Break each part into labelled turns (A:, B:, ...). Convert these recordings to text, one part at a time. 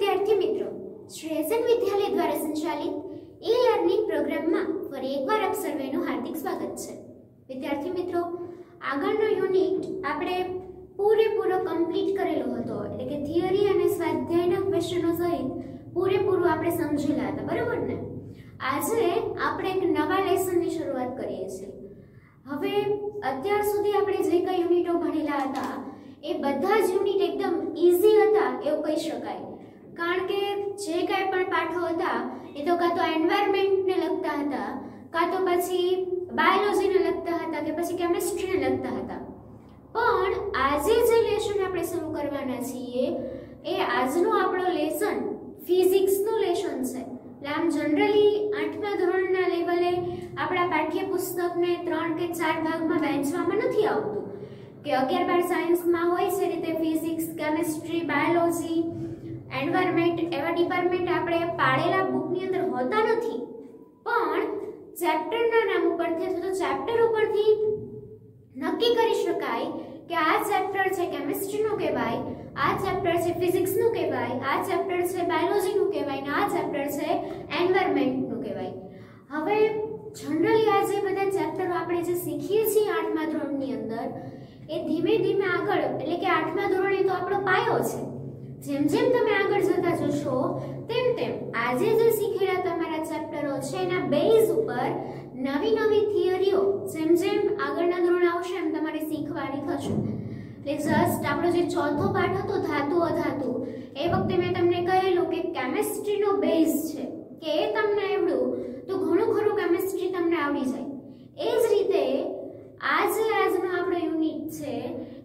A: विद्यार्थी मित्रों, श्रेयसन विद्यालय द्वारा संचालित ई-लर्निंग प्रोग्रामમાં ફરી એકવાર આપ સર્વેનું હાર્દિક સ્વાગત છે। વિદ્યાર્થી મિત્રો, આગળનો યુનિટ આપણે પૂરેપૂરો કમ્પ્લીટ કરેલો હતો, એટલે કે થિયરી અને સ્વાધ્યાયના ક્વેશ્ચનો સહિત પૂરેપૂરું આપણે સમજેલા હતા, બરાબર ને? આજે આપણે એક નવા લેસનની શરૂઆત કરીએ છીએ। હવે અત્યાર સુધી આપણે જે કઈ યુનિટો ભણેલા હતા એ બધા જ યુનિટ એકદમ ઈઝી હતા એવું કહી શકાય, કારણ કે જે કાંઈ પણ પાઠો હતા એ તો કાં તો એન્વાયરમેન્ટને લગતા હતા, કાં તો પછી બાયોલોજીને લગતા હતા, કે પછી કેમિસ્ટ્રીને લગતા હતા। પણ આજે જે લેસન આપણે શરૂ કરવાના છીએ એ આજનો આપણો લેસન ફિઝિક્સનો લેસન છે। આમ જનરલી 8મા ધોરણના લેવલે આપણા પાઠ્યપુસ્તકને 3 કે 4 ભાગમાં વહેંચવામાં નથી આવતું, કે 11-12 સાયન્સમાં હોય છે રીતે ફિઝિક્સ, કેમિસ્ટ્રી, બાયોલોજી, એન્વાયરમેન્ટ એવા ડિપાર્ટમેન્ટ આપણે પાડેલા બુકની અંદર હોતા નથી। પણ ચેપ્ટરના નામ ઉપરથી અથવા તો ચેપ્ટર ઉપરથી નક્કી કરી શકાય કે આ ચેપ્ટર છે કેમિસ્ટ્રીનું કહેવાય, આ ચેપ્ટર છે ફિઝિક્સનું કહેવાય, આ ચેપ્ટર છે બાયોલોજીનું કહેવાય, અને આ ચેપ્ટર છે એન્વાયરમેન્ટનું કહેવાય। હવે જનરલી આ જે બધા ચેપ્ટરો આપણે જે શીખીએ છીએ 8મા ધોરણની અંદર એ ધીમે ધીમે આગળ, એટલે કે 8મા ધોરણ એ તો આપણો પાયો છે, જેમ જેમ તમે આગળ જતા જશો તેમ તેમ આજે જે શીખેલા તમારા ચેપ્ટરો છે એના બેઝ ઉપર નવી નવી થિયરીઓ જેમ જેમ આગળના ધોરણ આવશે એમ તમારે શીખવાની થશે। એટલે જસ્ટ આપણો જે ચોથો પાઠ હતો ધાતુ અધાતુ, એ વખતે મેં તમને કહેલું કે કેમિસ્ટ્રીનો બેઝ છે, કે એ તમને આવડ્યું તો ઘણું ખરું કેમિસ્ટ્રી તમને આવડી જાય। એ જ રીતે આજનો આપણો યુનિટ છે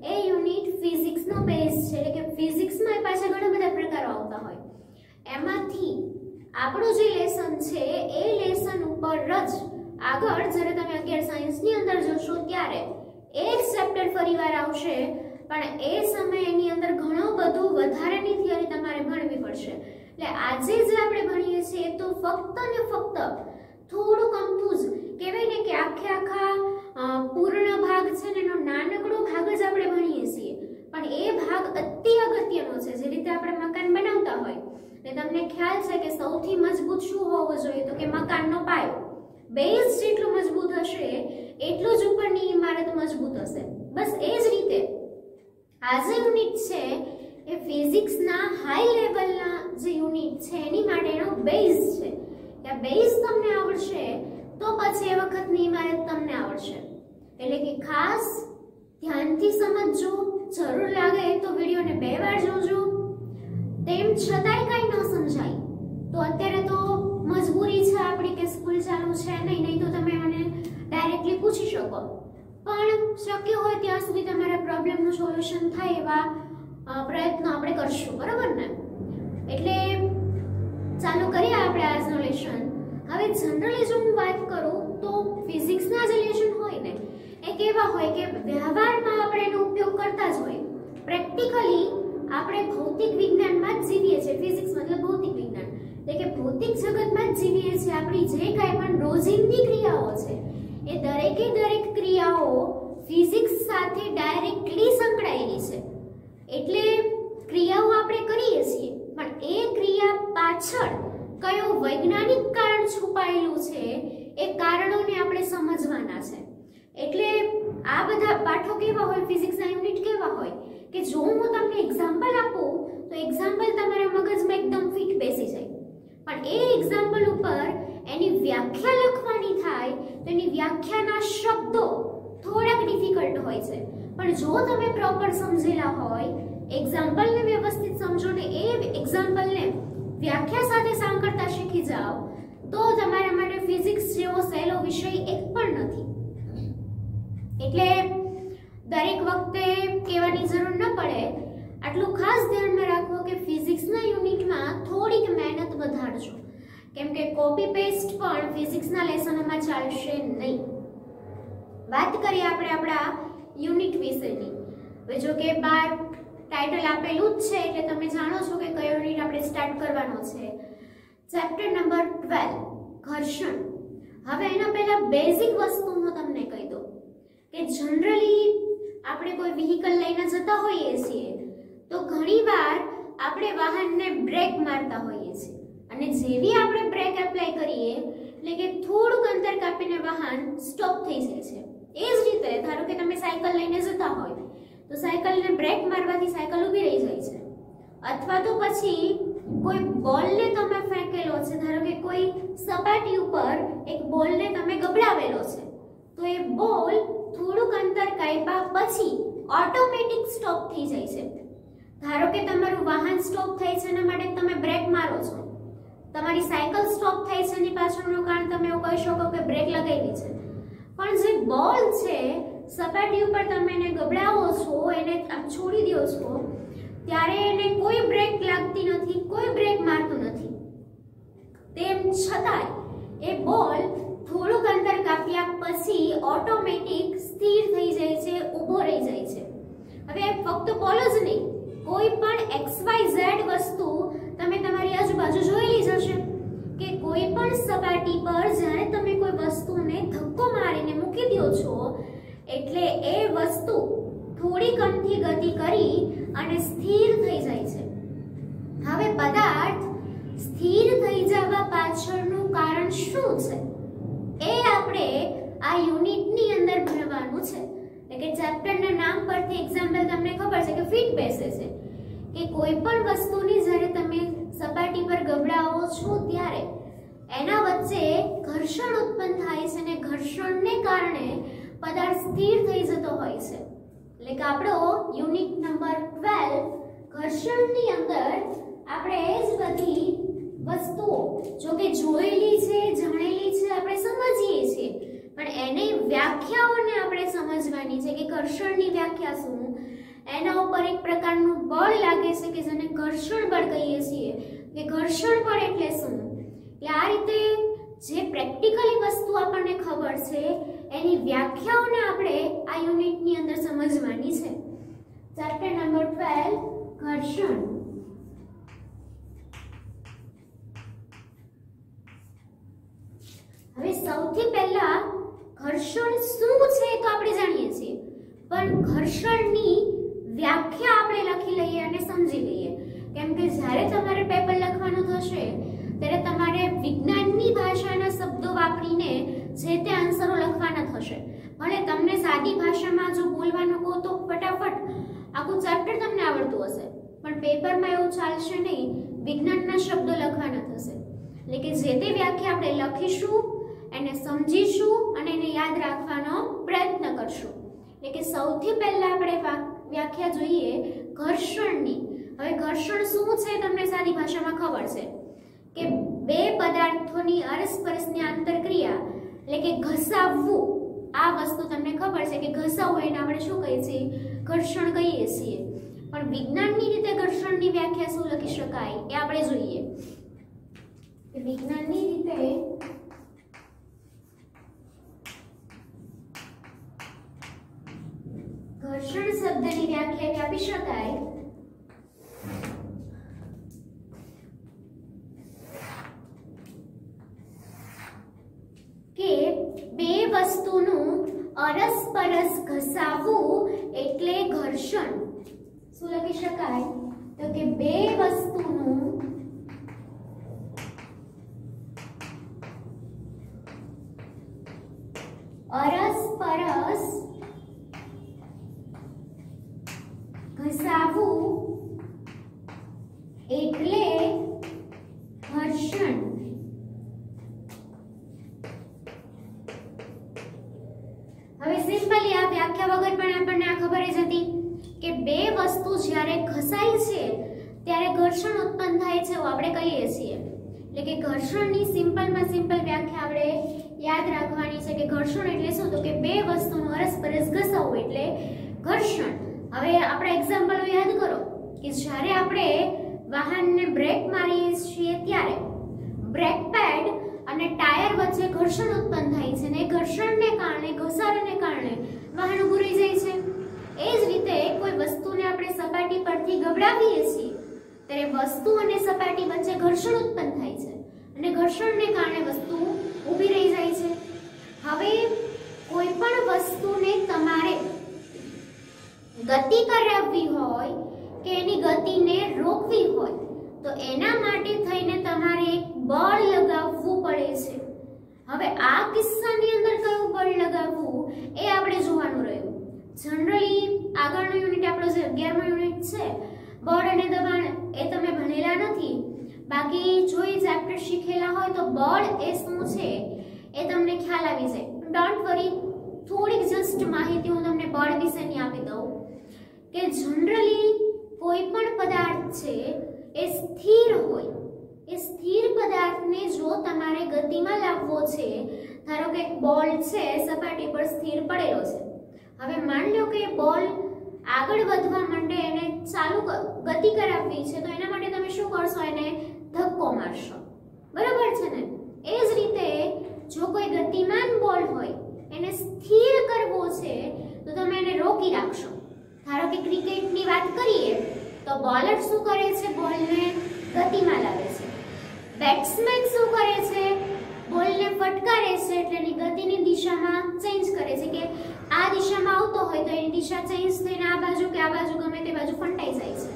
A: એ યુનિટ ફિઝિક્સનો બેઝ છે, એટલે કે ફિઝિક્સમાં પાછા ઘણા બધા પ્રકારો આવતા હોય, એમાંથી આપણું જે લેસન છે એ લેસન ઉપર જ આગળ જ્યારે તમે 11 સાયન્સની અંદર જશો ત્યારે એક ચેપ્ટર ફરીવાર આવશે, પણ એ સમય એની અંદર ઘણું બધું વધારેની થિયરી તમારે ભણવી પડશે। એટલે આજે જે આપણે ભણીએ છીએ તો ફક્ત ને ફક્ત થોડું કમ્પુઝ કહેવાય ને, કે આખા પૂર્ણ ભાગ છે ને એનો નાનકડો ભાગ જ આપણે ભણીએ છીએ, પણ એ ભાગ અતિ અગત્યનો છે। જે રીતે આપણે મકાન બનાવતા હોય ને તમને ખ્યાલ છે કે સૌથી મજબૂત શું હોવું જોઈએ, તો કે મકાનનો પાયો, બેઝ જેટલું મજબૂત હશે એટલું જ ઉપરની ઇમારત મજબૂત હશે। બસ એ જ રીતે આજે યુનિટ છે એ ફિઝિક્સના હાઈ લેવલના જે યુનિટ છે એની માટેનો બેઝ છે, કે આ બેઝ તમને આવડશે તો પછી એ વખતની ઇમારત તમને આવડશે। એટલે કે ખાસ ધ્યાનથી સમજજો, જરૂર લાગે તો વિડીયોને 2 વાર જોજો, તેમ છતાંય કાંઈ ન સમજાય તો અત્યારે તો મજબૂરી છે આપણી કે સ્કૂલ ચાલુ છે નહીં તો તમે મને ડાયરેક્ટલી પૂછી શકો, પણ શક્ય હોય ત્યાં સુધી તમારા પ્રોબ્લેમનું સોલ્યુશન થાય એવા પ્રયત્નો આપણે કરશું, બરાબર ને? એટલે ચાલુ કરીએ આપણે આજનો લેસન। હવે જનરલી જો હું વાત કરું તો ફિઝિક્સના જે લેસન હોય ને એ કેવા હોય કે વ્યવહારમાં આપણે એનો ઉપયોગ કરતા જ હોય, પ્રેક્ટિકલી આપણે ભૌતિક વિજ્ઞાનમાં જ જીવીએ છીએ। ફિઝિક્સ મતલબ ભૌતિક વિજ્ઞાન, એટલે કે ભૌતિક જગતમાં જ જીવીએ છીએ। આપણી જે કાંઈ પણ રોજિંદી ક્રિયાઓ છે એ દરેકે દરેક ક્રિયાઓ ફિઝિક્સ સાથે ડાયરેક્ટલી સંકળાયેલી છે। એટલે ક્રિયાઓ આપણે કરીએ છીએ, પણ એ ક્રિયા પાછળ કયો વૈજ્ઞાનિક કારણ છુપાયેલું છે એ કારણોને આપણે સમજવાના છે। એટલે આ બધા પાઠો કેવા હોય, ફિઝિક્સના યુનિટ કેવા હોય કે જો હું તમને એક્ઝામ્પલ આપું તો એક્ઝામ્પલ તમારા મગજમાં એકદમ ફિટ બેસી જાય, પણ એ એક્ઝામ્પલ ઉપર એની વ્યાખ્યા લખવાની થાય તો એની વ્યાખ્યાના શબ્દો થોડાક ડિફિકલ્ટ હોય છે, પણ જો તમે પ્રોપર સમજેલા હોય, એક્ઝામ્પલને વ્યવસ્થિત સમજો ને એ એક્ઝામ્પલને વ્યાખ્યા સાથે સાંકળતા શીખી જાઓ તો તમારા માટે ફિઝિક્સ જેવો સહેલો વિષય એક પણ નથી। એટલે દરેક વખતે કહેવાની જરૂર ન પડે, આટલું ખાસ ધ્યાનમાં રાખો કે ફિઝિક્સના યુનિટમાં થોડીક મહેનત વધારજો, કેમ કે કોપી પેસ્ટ પણ ફિઝિક્સના લેસનોમાં ચાલશે નહીં। વાત કરીએ આપણે આપણા યુનિટ વિશેની। હવે જો કે બાર ટાઇટલ આપેલું જ છે એટલે તમે જાણો છો કે કયો યુનિટ આપણે સ્ટાર્ટ કરવાનો છે। ચેપ્ટર નંબર 12 ઘર્ષણ। હવે એના પહેલા બેઝિક વસ્તુ હું તમને કહી દઉં કે જનરલી આપણે કોઈ વ્હીકલ લઈને જતા હોઈએ છીએ તો ઘણીવાર આપણે વાહનને બ્રેક મારતા હોઈએ છીએ અને જેવી આપણે બ્રેક એપ્લાય કરીએ એટલે કે થોડુંક અંતર કાપીને વાહન સ્ટોપ થઈ જાય છે. એ જ રીતે ધારો કે તમે સાયકલ લઈને જતા હોય તો સાયકલને બ્રેક મારવાથી સાયકલ ઊભી રહી જાય છે. અથવા તો પછી કોઈ બોલને તમે ફેંકેલો છે, ધારો કે કોઈ સપાટી ઉપર એક બોલને તમે ગબડાવેલો છે તો એ બોલ થોડુંક અંતર કાપ્યા પછી ઓટોમેટિક સ્ટોપ થઈ જાય છે. ધારો કે તમારું વાહન સ્ટોપ થાય છે એના માટે તમે બ્રેક મારો છો, તમારી સાયકલ સ્ટોપ થાય છે એની પાછળનું કારણ તમે એવું કહી શકો કે બ્રેક લગાવી છે. પણ જે બોલ છે સપાટી ઉપર તમે એને ગબડાવો છો, એને આમ છોડી દો છો ત્યારે એને કોઈ બ્રેક લાગતી નથી, કોઈ બ્રેક મારતું નથી. તેમ છતાંય એ બોલ થોડુંક અંતર કાપ્યા પછી ઓટોમેટિક સ્થિર થઈ જાય છે, ઊભો રહી જાય છે. હવે ફક્ત બોલ જ નહીં, કોઈ પણ XYZ વસ્તુ તમે તમારી આજુબાજુ જોયેલી જ હશે કે કોઈ પણ સપાટી પર જ્યારે તમે કોઈ વસ્તુને ધક્કો મારીને મૂકી દો છો એટલે એ વસ્તુ થોડી અમથી ગતિ કરી અને સ્થિર થઈ જાય છે. હવે પદાર્થ સ્થિર થઈ જવા પાછળનું કારણ શું છે એ આપણે આ યુનિટની અંદર ભણવાનું છે. એટલે કે ચેપ્ટરના નામ પરથી એક્ઝામ્પલ તમને ખબર છે કે ફિટ બેસે છે કે કોઈ પણ વસ્તુની જ્યારે તમે સપાટી પર ગબડાવો છો ત્યારે એના વચ્ચે ઘર્ષણ ઉત્પન્ન થાય છે અને ઘર્ષણને કારણે પદાર્થ સ્થિર થઈ જતો હોય છે. એટલે કે આપણો યુનિટ નંબર 12 ઘર્ષણની અંદર આપણે એ જ બધી વસ્તુઓ જો કે જોયેલી છે, જાણેલી છે, આપણે સમજીએ છીએ, પણ એની વ્યાખ્યાઓને આપણે સમજવાની છે કે ઘર્ષણની વ્યાખ્યા શું, એના ઉપર એક પ્રકારનું બળ લાગે છે કે જેને ઘર્ષણ બળ કહીએ છીએ કે ઘર્ષણ બળ એટલે શું. એટલે આ રીતે જે પ્રેક્ટિકલી વસ્તુ આપણને ખબર છે એની વ્યાખ્યાઓને આપણે આ યુનિટની અંદર સમજવાની છે. ચેપ્ટર નંબર 12 ઘર્ષણ. હવે સૌથી પહેલા ઘર્ષણ શું છે તો આપણે જાણીએ છીએ, પણ ઘર્ષણની વ્યાખ્યા આપણે લખી લઈએ અને સમજી લઈએ. કેમ કે જ્યારે તમારે પેપર લખવાનું થશે ત્યારે તમારે વિજ્ઞાનની ભાષાના શબ્દો વાપરીને જે તે આન્સરો લખવાના થશે. ભલે તમને સાદી ભાષામાં જો બોલવાનું કહો તો ફટાફટ આખું ચેપ્ટર તમને આવડતું હશે, પણ પેપરમાં એવું ચાલશે નહીં, વિજ્ઞાનના શબ્દો લખવાના થશે. એટલે કે જે તે વ્યાખ્યા આપણે લખીશું, એને સમજીશું અને એને યાદ રાખવાનો પ્રયત્ન કરશું. એટલે કે સૌથી પહેલા આપણે વ્યાખ્યા જોઈએ ઘર્ષણની. હવે ઘર્ષણ શું છે તમને સાદી ભાષામાં ખબર છે કે બે પદાર્થોની અરસપરસની આંતરક્રિયા એટલે કે ઘસાવવું. આ વસ્તુ તમને ખબર છે કે ઘસાવવું એને આપણે શું કહીએ છીએ, ઘર્ષણ કહીએ છીએ. પણ વિજ્ઞાનની રીતે ઘર્ષણની વ્યાખ્યા શું લખી શકાય એ આપણે જોઈએ. વિજ્ઞાનની રીતે ઘર્ષણ શબ્દની વ્યાખ્યા આપી શકાય કે બે વસ્તુનું અરસપરસ ઘસાવવું એટલે ઘર્ષણ. શું લખી શકાય તો કે બે વસ્તુનું અરસપરસ ઘસાવવું એટલે ઘર્ષણ. હવે સિમ્પલી આ વ્યાખ્યા વગર પણ આપણને આ ખબર જ હતી કે બે વસ્તુ જ્યારે ઘસાય છે ત્યારે ઘર્ષણ ઉત્પન્ન થાય છે એવું આપણે કહીએ છીએ. એટલે કે ઘર્ષણની સિમ્પલમાં સિમ્પલ વ્યાખ્યા આપણે યાદ રાખવાની છે કે ઘર્ષણ એટલે શું તો કે બે વસ્તુનું અરસપરસ ઘસાવવું એટલે ઘર્ષણ. હવે આપણા એક્ઝામ્પલો યાદ કરો કે જ્યારે આપણે વાહનને બ્રેક મારીએ છીએ ત્યારે બ્રેક પેડ અને ટાયર વચ્ચે ઘર્ષણ ઉત્પન્ન થાય છે અને ઘર્ષણને કારણે ઘસારાને કારણે વાહન ઊભું રહી જાય છે. એ જ રીતે કોઈ વસ્તુને આપણે સપાટી પરથી ગબડાવીએ છીએ ત્યારે વસ્તુ અને સપાટી વચ્ચે ઘર્ષણ ઉત્પન્ન થાય છે અને ઘર્ષણને કારણે વસ્તુ ઊભી રહી જાય છે. હવે કોઈ પણ વસ્તુને તમારે ગતિ કરાવવી હોય કે એની ગતિને રોકવી હોય તો એના માટે થઈને તમારે એક બળ લગાવવું પડે છે. હવે આ કિસ્સાની અંદર કયું બળ લગાવવું એ આપણે જોવાનું રહ્યું. જનરલી આગળનો યુનિટ આપણો જે 11મો યુનિટ છે બળ અને દબાણ એ તમે ભણેલા નથી. બાકી જો એ ચેપ્ટર શીખેલા હોય તો બળ એ શું છે એ તમને ખ્યાલ આવી જાય. ડોન્ટ વરી, થોડીક જસ્ટ માહિતી હું તમને બળ વિશેની આપી દઉં કે જનરલી કોઈ પણ પદાર્થ છે એ સ્થિર હોય. એ સ્થિર પદાર્થને જો તમારે ગતિમાં લાવવો છે, ધારો કે એક બોલ છે સપાટી પર સ્થિર પડેલો છે. હવે માન લો કે બોલ આગળ વધવા માટે એને ચાલુ ગતિ કરાવવી છે તો એના માટે તમે શું કરશો? એને ધક્કો મારશો, બરાબર છે ને? એ જ રીતે જો કોઈ ગતિમાન બોલ હોય એને સ્થિર કરવો છે તો તમે એને રોકી રાખશો. ધારો કે ક્રિકેટની વાત કરીએ તો બોલર શું કરે છે? બોલને ગતિમાં લાવે છે. બેટ્સમેન શું કરે છે? બોલને ફટકારે છે એટલે એની ગતિની દિશામાં ચેન્જ કરે છે કે આ દિશામાં આવતો હોય તો એની દિશા ચેન્જ થઈને આ બાજુ કે આ બાજુ ગમે તે બાજુ ફંટાઈ જાય છે.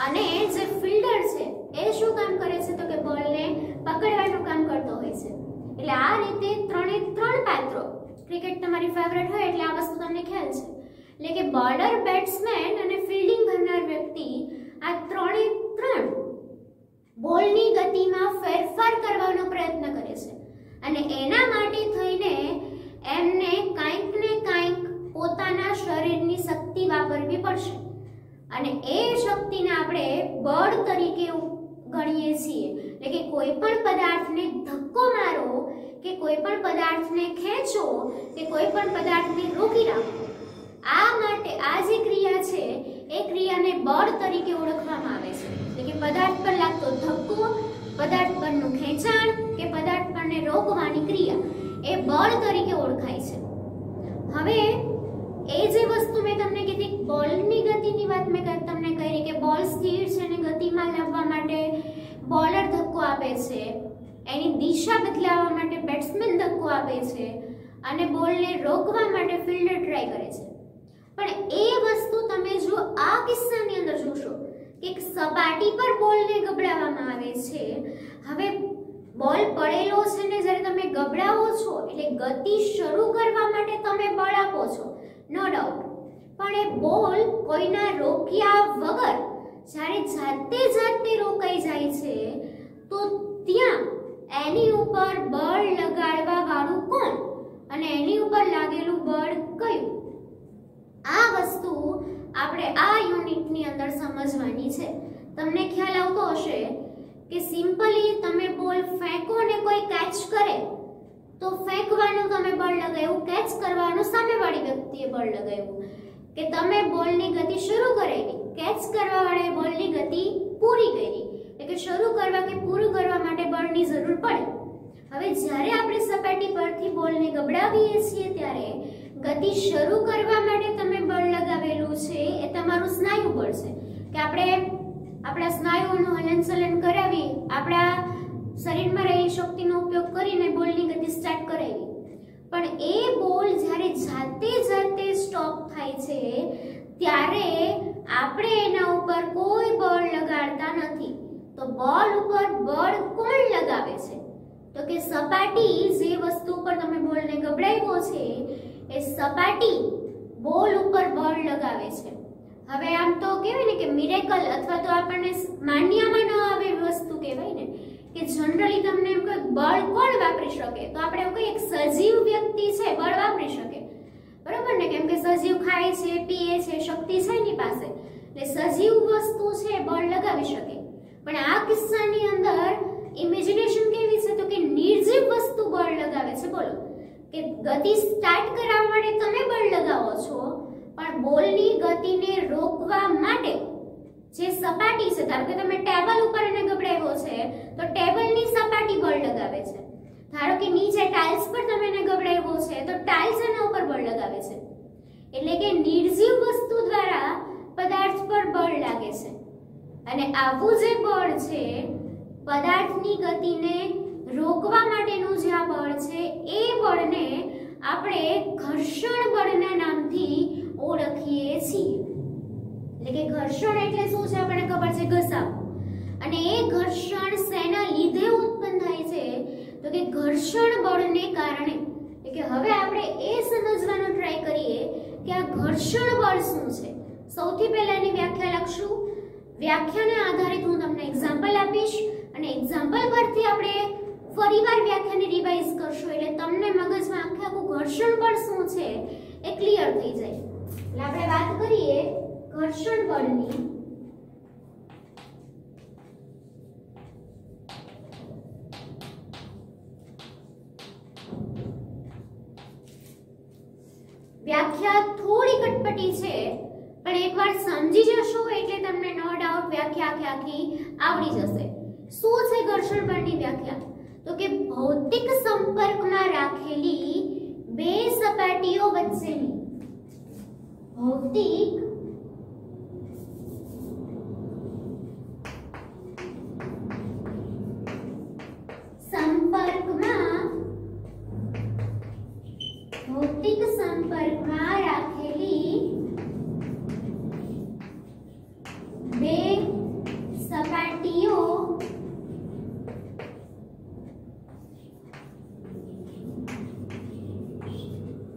A: અને જે ફિલ્ડર છે એ શું કામ કરે છે? તો કે બોલને પકડવાનું કામ કરતો હોય છે. એટલે આ રીતે ત્રણે ત્રણ પાત્રો, ક્રિકેટ તમારી ફેવરેટ હોય એટલે આ વસ્તુ તમને ખ્યાલ છે. એટલે કે બોલર, બેટ્સમેન અને ફિલ્ડિંગ કરનાર વ્યક્તિ આ ત્રણે ત્રણ બોલની ગતિમાં ફેરફાર કરવાનો પ્રયત્ન કરે છે અને એના માટે થઈને એમને કાંઈક ને કાંઈક પોતાના શરીરની શક્તિ વાપરવી પડશે અને એ શક્તિને આપણે બળ તરીકે ગણીએ છીએ. એટલે કે કોઈ પણ પદાર્થને ધક્કો મારો કે કોઈ પણ પદાર્થને ખેંચો કે કોઈ પણ પદાર્થને રોકી રાખો, આ માટે આ જે ક્રિયા છે એ ક્રિયાને બળ તરીકે ઓળખવામાં આવે છે. એટલે કે પદાર્થ પર લાગતો ધક્કો, પદાર્થ પરનું ખેંચાણ કે પદાર્થ પરને રોકવાની ક્રિયા એ બળ તરીકે ઓળખાય છે. હવે એ જે વસ્તુ મેં તમને કીધી, બોલની ગતિની વાત મેં તમને કહી કે બોલ સ્થિર છે અને ગતિમાં લાવવા માટે બોલર ધક્કો આપે છે, એની દિશા બદલાવવા માટે બેટ્સમેન ધક્કો આપે છે અને બોલને રોકવા માટે ફિલ્ડર ટ્રાય કરે છે. પણ એ વસ્તુ તમે જો આ કિસ્સાની અંદર જોશો કે એક સપાટી પર બોલને ગબડાવવામાં આવે છે. હવે બોલ પડેલો છે ને જ્યારે તમે ગબડાવો છો એટલે ગતિ શરૂ કરવા માટે તમે બળ આપો છો, નો ડાઉટ. પણ એ બોલ કોઈના રોક્યા વગર જ્યારે જાતે રોકાઈ જાય છે તો ત્યાં એની ઉપર બળ લગાડવા વાળું કોણ અને એની ઉપર લાગેલું બળ કયું? આ વસ્તુ આપણે આ યુનિટની અંદર સમજવાની છે. તમને ખ્યાલ આવતો હશે કે સિમ્પલી તમે બોલ ફેંકો ને કોઈ કેચ કરે તો ફેંકવાનું તમે બળ લગાવ્યું, કેચ કરવાનું સામેવાળી વ્યક્તિએ બળ લગાવ્યું. કે તમે બોલની ગતિ શરૂ કરાવી, કેચ કરવા વાળાએ બોલની ગતિ પૂરી કરી. એટલે કે શરૂ કરવા કે પૂરું કરવા માટે બળની જરૂર પડે. હવે જ્યારે આપણે સપાટી પરથી બોલને ગબડાવીએ છીએ ત્યારે ગતિ શરૂ કરવા માટે તમે બળ લગાવેલું છે એ તમારું સ્નાયુ બળ છે કે આપણે આપણા સ્નાયુઓનું હલનચલન કરાવી આપણા શરીરમાં રહેલી શક્તિનો ઉપયોગ કરીને બોલની ગતિ સ્ટાર્ટ કરાવી. પણ એ બોલ જ્યારે જાતે સ્ટોપ થાય છે ત્યારે આપણે એના ઉપર કોઈ બળ લગાડતા નથી. તો બોલ ઉપર બળ કોણ લગાવે છે? તો કે સપાટી, જે વસ્તુ ઉપર તમે બોલને ગબડાવ્યો છે એ સપાટી બોલ ઉપર બળ લગાવે છે. હવે આમ તો કહેવાય ને કે મિરેકલ અથવા તો આપણને માન્યમાં ન આવે વસ્તુ કહેવાય ને કે જનરલી તમને એમ કોઈ બળ કોણ વાપરી શકે? તો આપણે એવું કહીએ એક સજીવ વ્યક્તિ છે બળ વાપરી શકે, બરાબર ને? કેમ કે સજીવ ખાય છે, પીએ છે, શક્તિ છે એની પાસે, એટલે સજીવ વસ્તુ છે બળ લગાવી શકે. પણ આ કિસ્સાની અંદર ઇમેજિનેશન કેવી છે? તો કે નિર્જીવ વસ્તુ બળ લગાવે છે. બોલો કે ગતિ સ્ટાર્ટ કરાવવા માટે તમે બળ લગાવો છો પણ બોલની ગતિને રોકવા માટે જે સપાટી છે, ધારો કે તમે ટેબલ ઉપર એને ગબડાવ્યો છે તો ટેબલની સપાટી બળ લગાવે છે. ધારો કે નીચે ટાઇલ્સ પર તમે એને ગબડાવ્યો છે તો ટાઇલ્સ એના ઉપર બળ લગાવે છે. એટલે કે નિર્જીવ વસ્તુ દ્વારા પદાર્થ પર બળ લાગે છે અને આવું જે બળ છે પદાર્થની ગતિને રોકવા માટેનું જે આ બળ છે એ બળને આપણે ઘર્ષણ બળના નામથી ઓળખીએ છીએ. એટલે કે ઘર્ષણ એટલે શું છે આપણને ખબર છે, ઘસાવો. અને એ ઘર્ષણ શેના લીધે ઉત્પન્ન થાય છે તો કે ઘર્ષણ બળને કારણે. એટલે કે હવે આપણે એ સમજવાનો ટ્રાય કરીએ કે આ ઘર્ષણ બળ શું છે. સૌથી પહેલા એની વ્યાખ્યા લખશું. વ્યાખ્યાને આધારિત હું તમને એક્ઝામ્પલ આપીશ અને એક્ઝામ્પલ પરથી આપણે ફરીવાર વ્યાખ્યાને રિવાઇઝ કરશું એટલે તમને મગજમાં આખું ઘર્ષણ બળ શું છે એ ક્લિયર થઈ જાય. એટલે આપણે વાત કરીએ ઘર્ષણ બળની. વ્યાખ્યા થોડી કટપટી છે પણ એકવાર સમજી જશો એટલે તમને નો ડાઉટ વ્યાખ્યા આખી આવડી જશે. શું છે ઘર્ષણ બળની વ્યાખ્યા? તો કે ભૌતિક સંપર્કમાં રાખેલી બે સપાટીઓ વચ્ચેની ભૌતિક સંપર્કમાં રાખેલી બે સપાટીઓ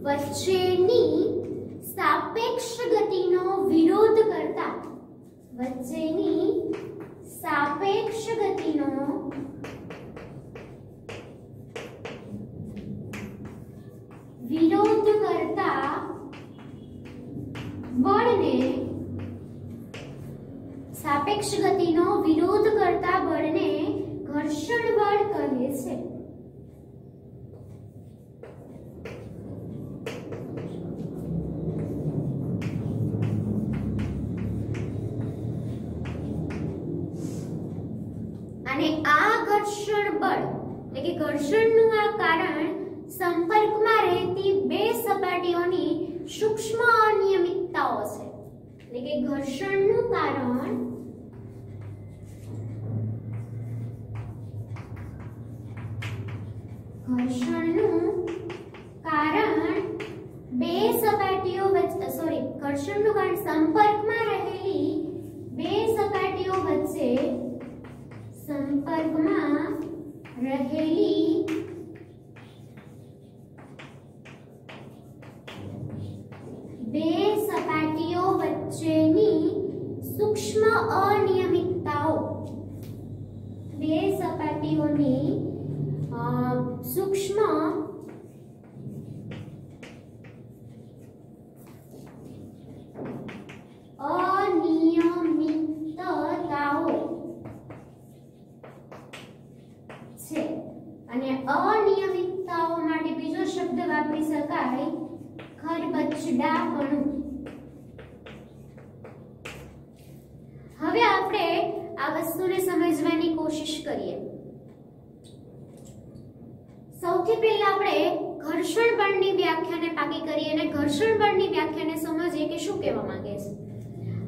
A: વચ્ચેની સાપેક્ષ ગતિનો વિરોધ કરતા સાપેક્ષ ગતિનો વિરોધ કરતા બળને ઘર્ષણ બળ કહે છે. અને આ ઘર્ષણ બળ એટલે કે ઘર્ષણનું આ કારણ સંપર્કમાં રહેતી બે સપાટીઓની સૂક્ષ્મ અનિયમિતતાઓ છે. એટલે કે ઘર્ષણનું કારણ બે સપાટીઓ વચ્ચે ઘર્ષણનું કારણ સંપર્કમાં રહેલી બે સપાટીઓ વચ્ચે વચ્ચેની સૂક્ષ્મ અનિયમિતતાઓ બે સપાટીઓની સૂક્ષ્મ અનિયમિતતાઓ છે. અને અનિયમિતતાઓ માટે બીજો શબ્દ વાપરી શકાય ખરબચડાપણું. હવે આપણે આ વસ્તુને સમજવાની કોશિશ કરીએ. સૌથી પહેલા આપણે ઘર્ષણ બળની વ્યાખ્યાને પાકી કરીએ અને ઘર્ષણ બળની વ્યાખ્યાને સમજીએ કે શું કહેવા માંગે છે.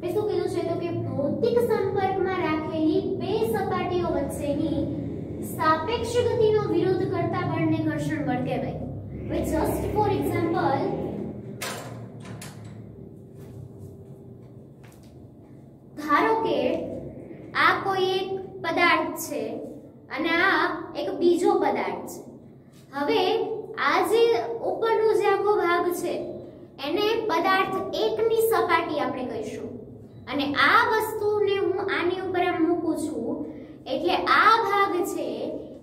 A: એ શું કીધું છે તો કે ભૌતિક સંપર્કમાં રાખેલી બે સપાટીઓ વચ્ચેની સાપેક્ષ ગતિનો વિરોધ કરતા બળને ઘર્ષણ બળ કહેવાય. હવે જસ્ટ ફોર એક્ઝામ્પલ ધારો કે આ કોઈ એક પદાર્થ છે અને આ એક બીજો પદાર્થ છે. હવે આ જે ઉપરનો જે આખો ભાગ છે એને પદાર્થ 1 ની સપાટી આપણે કહીશું અને આ વસ્તુને હું આની ઉપર આમ મૂકું છું એટલે આ ભાગ છે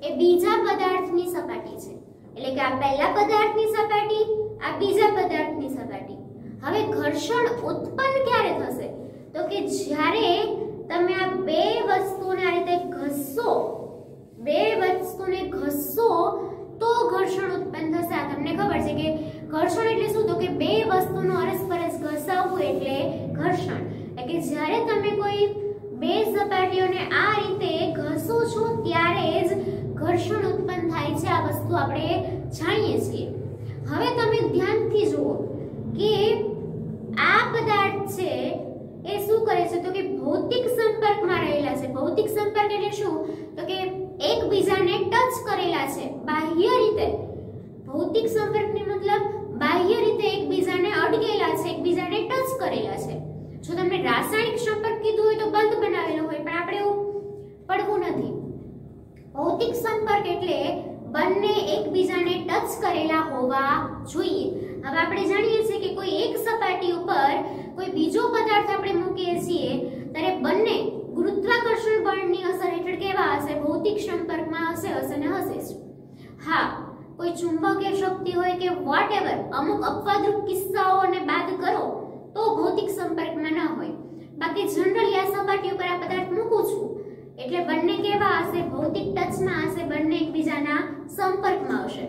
A: એ બીજા પદાર્થની સપાટી છે. એટલે કે આ પહેલા પદાર્થની સપાટી, આ બીજા પદાર્થની સપાટી. હવે ઘર્ષણ ઉત્પન્ન ક્યારે થશે તો કે જ્યારે તમે આ બે વસ્તુને આ રીતે ઘસશો, બે વસ્તુને ઘસશો તો ઘર્ષણ ઉત્પન્ન થશે. આ તમને ખબર છે કે ઘર્ષણ એટલે શું તો કે બે વસ્તુનો અરસપરસ ઘસાવવું એટલે ઘર્ષણ. એટલે કે જ્યારે તમે કોઈ બે સપાટીઓને આ રીતે ઘસો છો ત્યારે જ ઘર્ષણ ઉત્પન્ન થાય છે. આ વસ્તુ આપણે જાણીએ છીએ. હવે તમે ધ્યાનથી જુઓ કે આ પદાર્થ છે એ શું કરે છે તો કે ભૌતિક સંપર્કમાં રહેલા છે. ભૌતિક સંપર્ક એટલે શું તો કે એકબીજાને ટચ કરેલા છે બાહ્ય રીતે. ભૌતિક સંપર્કની મતલબ બાહ્ય રીતે એકબીજાને અડકેલા છે, એકબીજાને ટચ કરેલા છે. જો તમને રાસાયણિક સંપર્ક કીધું હોય તો બંધ બનાવેલો હોય, પણ આપણે એવું પડવું નથી. ભૌતિક સંપર્ક એટલે બંને એકબીજાને ટચ કરેલા હોવા જોઈએ. હવે આપણે જાણીએ છીએ કે કોઈ એક સપાટી ઉપર કોઈ બીજો પદાર્થ આપણે મૂકીએ છીએ ત્યારે બંને ગુરુત્વાકર્ષણ બળની અસર હેઠળ કેવા હશે? ભૌતિક સંપર્કમાં હશે ને હશે જ. હા, કોઈ ચુંબકીય શક્તિ હોય કે વોટએવર, અમુક અપવાદરૂપ કિસ્સાઓને બાદ કરો તો ભૌતિક સંપર્કમાં ન હોય. બાકી જનરલી આ સપાટી ઉપર આ પદાર્થ મૂકું છું એટલે બંને કેવા હશે? ભૌતિક ટચમાં હશે, બંને એકબીજાના સંપર્કમાં હશે.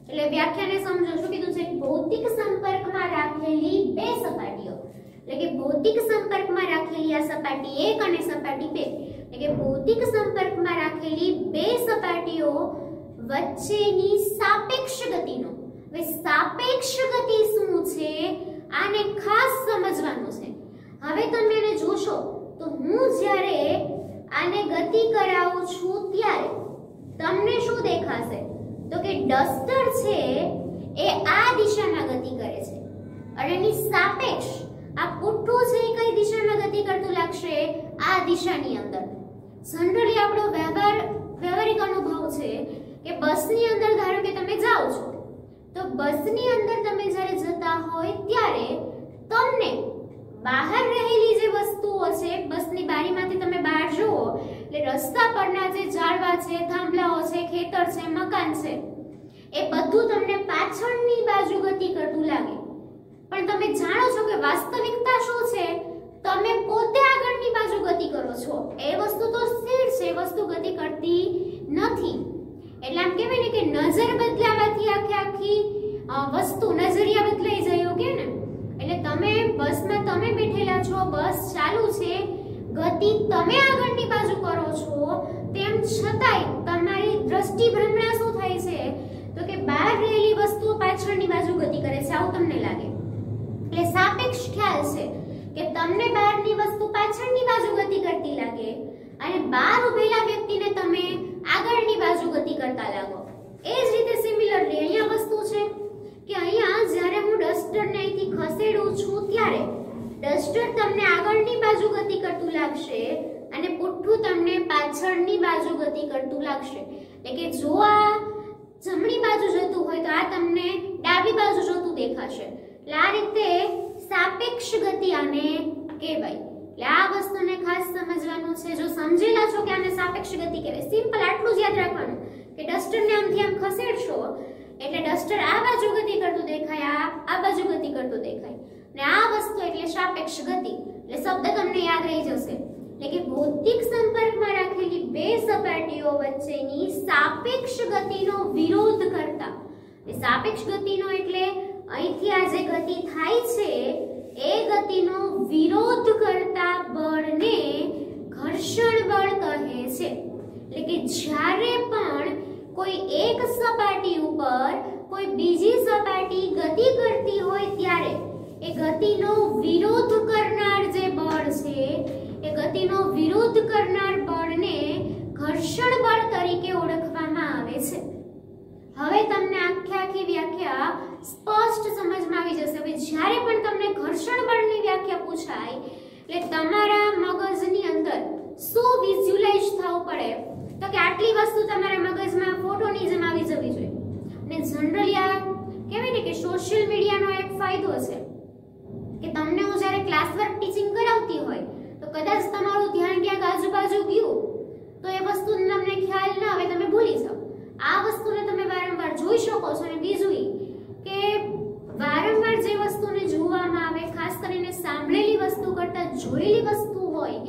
A: એટલે વ્યાખ્યાને સમજો. શું કીધું છે? ભૌતિક સંપર્કમાં રાખેલી બે સપાટીઓ, એટલે કે ભૌતિક સંપર્કમાં રાખેલી આ સપાટી 1 અને સપાટી 2, એટલે કે ભૌતિક સંપર્કમાં રાખેલી બે સપાટીઓ વચ્ચેની સાપેક્ષ ગતિનો. હવે સાપેક્ષ ગતિ શું છે? આને ખાસ સમજવાનું છે. હવે તમે એને જોશો તો હું જ્યારે આને ગતિ કરાવું છું ત્યારે તમને શું દેખાશે? તો કે ડસ્ટર છે એ આ દિશામાં ગતિ કરે છે અને એની સાપેક્ષ આ પુઠ્ઠું છે એ કઈ દિશામાં ગતિ કરતું લાગશે? આ દિશાની અંદર. જનરલી આપણો વ્યવહારિક અનુભવ છે કે બસની અંદર ધારો કે તમે જાઓ છો તો બસની અંદર તમે જ્યારે જતા હોય ત્યારે તમને બહાર રહેલી જે વસ્તુઓ છે, બસની બારીમાંથી તમે બહાર જુઓ એટલે રસ્તા પરના જે ઝાડવા છે, થાંભલાઓ છે, ખેતર છે, મકાન છે, એ બધું તમને પાછળની બાજુ ગતિ કરતું લાગે. પણ તમે જાણો છો કે વાસ્તવિકતા શું છે? તમે પોતે આગળની બાજુ ગતિ કરો છો. એ વસ્તુ તો સ્થિર છે, વસ્તુ ગતિ કરતી નથી. એટલે આમ કહેવાય ને કે નજર બદલાવાથી આખી વસ્તુ નજરિયા બદલાઈ જાય, કે ને? એટલે તમે બસમાં તમે બેઠેલા છો, બસ ચાલુ છે, ગતિ તમે આગળની બાજુ કરો છો, તેમ છતાંય તમારી દ્રષ્ટિ ભ્રમણા શું થાય છે? તો કે બહાર રહેલી વસ્તુઓ પાછળની બાજુ ગતિ કરે છે, આવું તમને લાગે. એટલે સાપેક્ષ ખ્યાલ છે કે તમને બહારની વસ્તુ પાછળની બાજુ ગતિ કરતી લાગે અને બહાર ઉભેલા વ્યક્તિને તમે આગળની બાજુ ગતિ કરતા લાગો. એ જ રીતે સિમિલરલી અહીંયા વસ્તુ છે કે અહીંયા જ્યારે હું ડસ્ટરને અહીંથી ખસેડું છું ત્યારે ડસ્ટર તમને આગળની બાજુ ગતિ કરતું લાગશે અને પુઠ્ઠું તમને પાછળની બાજુ ગતિ કરતું લાગશે. એટલે કે જો આ જમણી બાજુ જતું હોય તો આ તમને ડાબી બાજુ જતું દેખાશે. એટલે આ રીતે સાપેક્ષ ગતિ આને કહેવાય. એટલે આ વસ્તુને ખાસ સમજવાનું છે. જો સમજેલા છો કે આને સાપેક્ષ ગતિ કહેવાય, સિમ્પલ આટલું જ યાદ રાખવાનું કે ડસ્ટરને આમથી આમ ખસેડશો એટલે ડસ્ટર આ બાજુ ગતિ કરતું દેખાય, આ બાજુ ગતિ કરતું દેખાય, અને આ વસ્તુ એટલે સાપેક્ષ ગતિ. એટલે શબ્દ તમને યાદ રહી જશે. એટલે કે ભૌતિક સંપર્કમાં રાખેલી બે સપાટીઓ વચ્ચેની સાપેક્ષ ગતિનો વિરોધ કરતા. એ સાપેક્ષ ગતિનો એટલે અહીંથી આ જે ગતિ થાય છે એ ગતિનો વિરોધ કરતા બળને ઘર્ષણ બળ કહે છે. એટલે કે જ્યારે પણ કોઈ એક સપાટી ઉપર કોઈ બીજી સપાટી ગતિ કરતી હોય ત્યારે એ ગતિનો વિરોધ કરનાર જે બળ છે એ ગતિનો વિરોધ કરનાર બળને ઘર્ષણ બળ તરીકે ઓળખવામાં આવે છે. હવે તમને આખી વ્યાખ્યા સ્પષ્ટ સમજમાં આવી જશે. હવે જ્યારે પણ તમને ઘર્ષણ બળની વ્યાખ્યા પૂછાય એટલે તમારા મગજની અંદર શું વિઝ્યુઅલાઇઝ થવું પડે? તો કે આટલી વસ્તુ તમારા મગજમાં ફોટોની જેમ આવી જવી જોઈએ. અને જનરલી આ કહેવાય ને કે સોશિયલ મીડિયાનો એક ફાયદો છે કે તમને હું જ્યારે ક્લાસ વર્ક ટીચિંગ કરાવતી હોય તો કદાચ તમારું ધ્યાન ક્યાંક આજુબાજુ ગયું તો એ વસ્તુનો તમને ખ્યાલ ન આવે, તમે ભૂલી જાઓ. આ વસ્તુને તમે વારંવાર જોઈ શકો છો. અને બીજું કે વારંવાર જે વસ્તુને જોવામાં આવે, ખાસ કરીને સાંભળેલી વસ્તુ કરતાં જોયેલી વસ્તુ હોય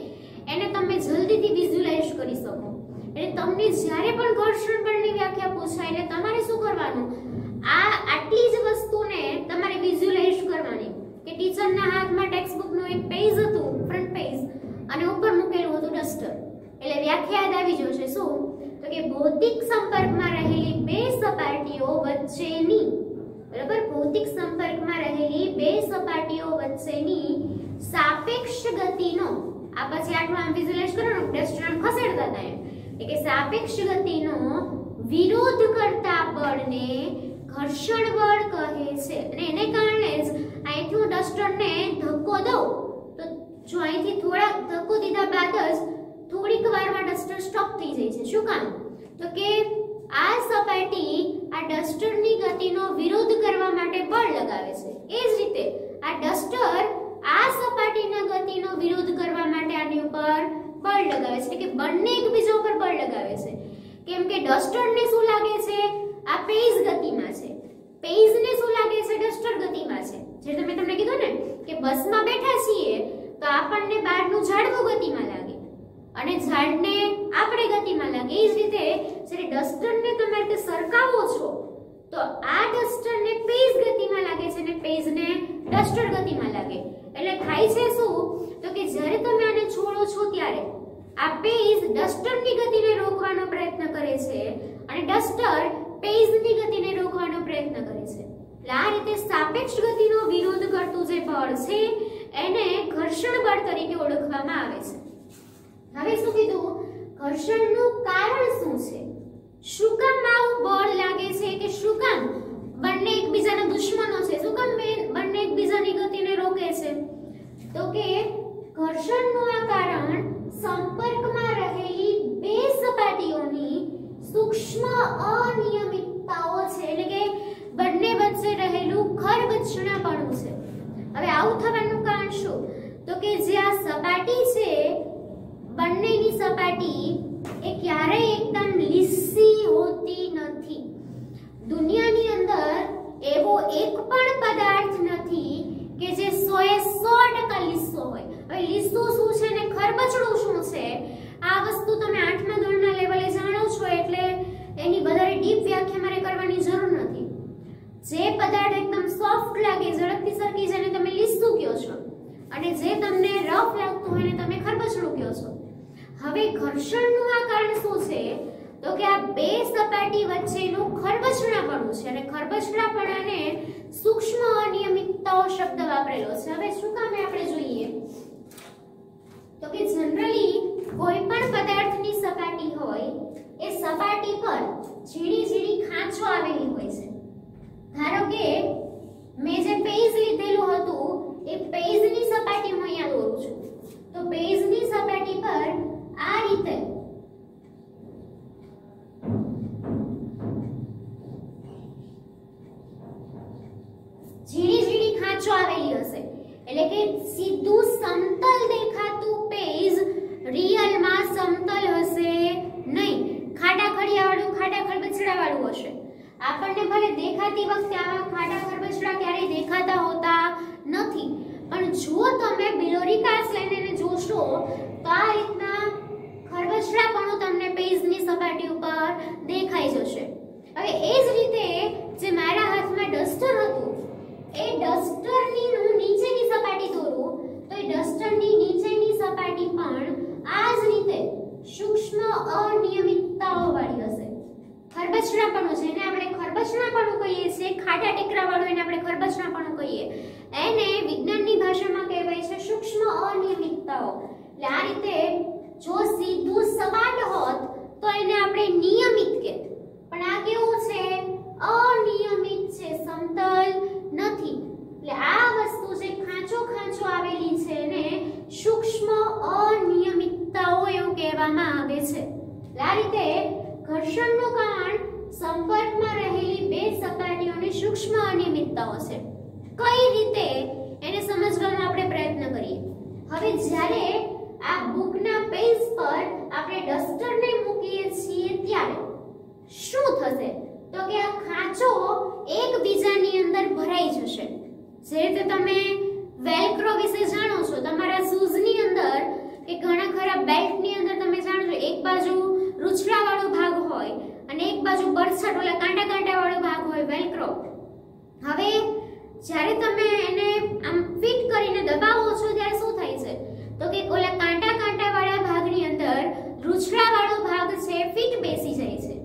A: એને તમે જલ્દીથી વિઝ્યુઅલાઇઝ કરી શકો. એટલે તમને જ્યારે પણ ઘર્ષણ બળની વ્યાખ્યા પૂછાય એટલે તમારે શું કરવાનું? આટલી જ વસ્તુને તમારે વિઝ્યુઅલાઇઝ કરવાની કે ટીચરના હાથમાં ટેક્સ્ટબુકનું એક પેજ હતું, ફ્રન્ટ પેજ, અને ઉપર મૂકેલું હતું ડસ્ટર. એટલે વ્યાખ્યા યાદ આવી જશે. શું? તો કે ભૌતિક સંપર્કમાં રહેલી બે સપાટીઓ વચ્ચેની, બરાબર, ભૌતિક સંપર્કમાં રહેલી બે સપાટીઓ વચ્ચેની સાપેક્ષ ગતિનો, આ પછી આટલું આમ વિઝ્યુઅલાઇઝ કરવાનું, ડસ્ટર આમ ખસેડતા હતા એમ, એટલે કે સાપેક્ષ ગતિનો વિરોધ કરતા બળને ઘર્ષણ બળ કહે છે. અને એને કારણે જ અહીંથી હું ડસ્ટરને ધક્કો દઉં તો જો અહીંથી થોડા ધક્કો દીધા બાદ જ થોડીક વારમાં ડસ્ટર સ્ટોપ થઈ જાય છે. શું કામ? તો કે આ સપાટી આ ડસ્ટરની ગતિનો વિરોધ કરવા માટે બળ લગાવે છે. એ જ રીતે આ ડસ્ટર આ સપાટીના ગતિનો વિરોધ કરવા માટે આની ઉપર બળ લગાવે છે, એટલે કે બંને એકબીજા ઉપર બળ લગાવે છે. કેમ કે ડસ્ટરને શું લાગે છે? આ પેજ ગતિમાં છે. પેજને શું લાગે છે? ડસ્ટર ગતિમાં છે. જે તમે તમને કીધું ને કે બસમાં બેઠા છીએ તો આપણને બહારનું ઝાડવું ગતિમાં લાગે અને ઝાડને આપણે ગતિમાં લાગે. એ જ રીતે જ્યારે ડસ્ટરને તમે રીતે સરકાવો છો તો આ ડસ્ટરને પેજ ગતિમાં લાગે છે અને પેજને ડસ્ટર ગતિમાં લાગે. એટલે થાય છે શું? તો કે જ્યારે તમે આને છોડો છો ત્યારે આ પેજ ડસ્ટરની ગતિને રોકવાનો પ્રયત્ન કરે છે અને ડસ્ટર પેજની ગતિને રોકવાનો પ્રયત્ન કરે છે. એટલે આ રીતે સાપેક્ષ ગતિનો વિરોધ કરતું જે બળ છે એને ઘર્ષણ બળ તરીકે ઓળખવામાં આવે છે. હવે શું કીધું? ઘર્ષણનું કારણ શું છે? શું કામ આવું બળ લાગે છે કે શું કામ બંને એકબીજાના દુશ્મનો છે? શું કામ બંને એકબીજાની ગતિને રોકે છે? તો કે ઘર્ષણનું આ કારણ સંપર્કમાં રહેલી બે સપાટીઓની સૂક્ષ્મ અનિયમિતતાઓ છે, એટલે કે બંને વચ્ચે રહેલું ખરબચડાપણું છે. હવે આવું થવાનું કારણ શું? તો કે જે આ સપાટી છે બંનેની સપાટી એ ક્યારેય એકદમ લીસી હોતી નથી. દુનિયાની અંદર એવો એક પણ પદાર્થ નથી કે જે 100% લીસો હોય. હવે લીસું શું છે ને ખરબચડું શું છે આ વસ્તુ તમે 8મા ધોરણના લેવલે જાણો છો, એટલે એની વધારે ડીપ વ્યાખ્યા મારે કરવાની જરૂર નથી. જે પદાર્થ એકદમ સોફ્ટ લાગે, ઝડપથી સરકી જાય ને તમે લીસું કહો છો, અને જે તમને રફ લાગતું હોય ને તમે ખરબચડું કહો છો. હવે ઘર્ષણનું આ કારણ શું છે? તો કે આ બે સપાટી વચ્ચેનું ખરબચડાપણું છે અને ખરબચડાપણાને સૂક્ષ્મ અનિયમિતતાઓ શબ્દ વાપરેલો છે. હવે શું કામ આપણે જોઈએ તો કે જનરલી કોઈ પણ પદાર્થની સપાટી હોય એ સપાટી પર ઝીણી ઝીણી ખાંચો આવેલી હોય છે. ધારો કે મેં જે પેજ લીધેલું હતું એ પેજની સપાટી હું અહીંયા દોરું છું. તો પેજની સપાટી પર આ રીતે ઝીણી ઝીણી ખાંચો આવેલી હશે, એટલે કે સીધું સમતલ દેખાતું પેજ રિયલમાં સમતલ હશે નહીં. ખાડા ખડિયાવાળું, ખાડા ખરબચડાવાળું હશે. આપણને ભલે દેખાતી વખતે આવા ખાડા ખરબચડા ક્યારેય દેખાતા હોતા નથી, પણ જો તમે બેલોરી કાચ લઈને એને જોશો તો આ રીતના ખરબચડાપણું તમને પેજની સપાટી ઉપર દેખાઈ જશે. હવે એ જ રીતે જે મારા હાથમાં ડસ્ટર હતું એ ડસ્ટરની હું નીચેની સપાટી દોરું તો એ ડસ્ટરની નીચેની સપાટી પણ આ જ રીતે સૂક્ષ્મ અનિયમિતતાઓ વાળી હશે. ખરબચડાપણું છે એને આપણે ખરબચડાપણું કહીએ છીએ, ખાડા ટેકરાવાળું એને આપણે ખરબચડાપણું કહીએ. એને વિજ્ઞાનની ભાષામાં કહેવાય છે સૂક્ષ્મ અનિયમિતતાઓ. એટલે આ રીતે જો સીધું સપાટ હોત તો એને આપણે નિયમિત કહેત, પણ આ કેવું છે? અનિયમિત છે, સમતલ નથી. એટલે આ વસ્તુ જે ખાંચો ખાંચો આવેલી છે એને સૂક્ષ્મ અનિયમિતતાઓ એવું કહેવામાં આવે છે. આ રીતે ઘર્ષણનું કારણ સંપર્કમાં રહેલી બે સપાટીઓની સૂક્ષ્મ અનિયમિતતાઓ છે. કઈ રીતે એને સમજવાનો આપણે પ્રયત્ન કરીએ. હવે જ્યારે આ બુકના પેજ પર આપણે ડસ્ટરને મૂકીએ છીએ ત્યારે શું થશે? તો કે આ ખાંચો એકબીજાની અંદર ભરાઈ જશે. જે રીતે તમે વેલ્ક્રો વિશે જાણો છો, તમારા શૂઝની અંદર કે ઘણા ખરા બેલ્ટની અંદર તમે જાણો છો એક બાજુ રૂછડાવાળો ભાગ હોય અને એક બાજુ બરછટ ઓલા કાંટા કાંટાવાળો ભાગ હોય, વેલ્ક્રો. હવે જ્યારે તમે એને આમ ફિટ કરીને દબાવો છો ત્યારે શું થાય છે? તો કે ઓલા કાંટા કાંટાવાળા ભાગની અંદર રૂછડાવાળો ભાગ છે ફિટ બેસી જાય છે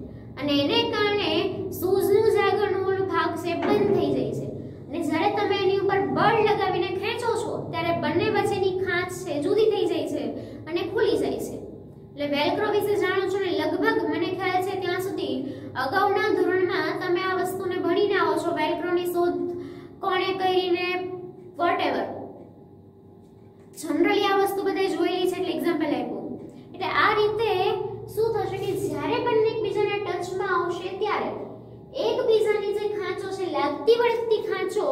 A: અને એને કારણે શૂઝનું જે આગળનો ઓલો ભાગ છે બંધ થઈ જાય છે. અને જ્યારે તમે એની ઉપર બળ લગાવીને ખેંચો છો ત્યારે બંને વચ્ચેની ખાંચ છે જુદી થઈ જાય છે અને ખુલી જાય છે. એટલે વેલ્ક્રો વિશે જાણો છો ને લગભગ મને ખ્યાલ છે ત્યાં સુધી અગાઉના ધોરણમાં તમે આ વસ્તુને ભણીને આવો છો. વેલ્ક્રોની શોધ કોણે કરીને લાગતી વળગતી ખાંચો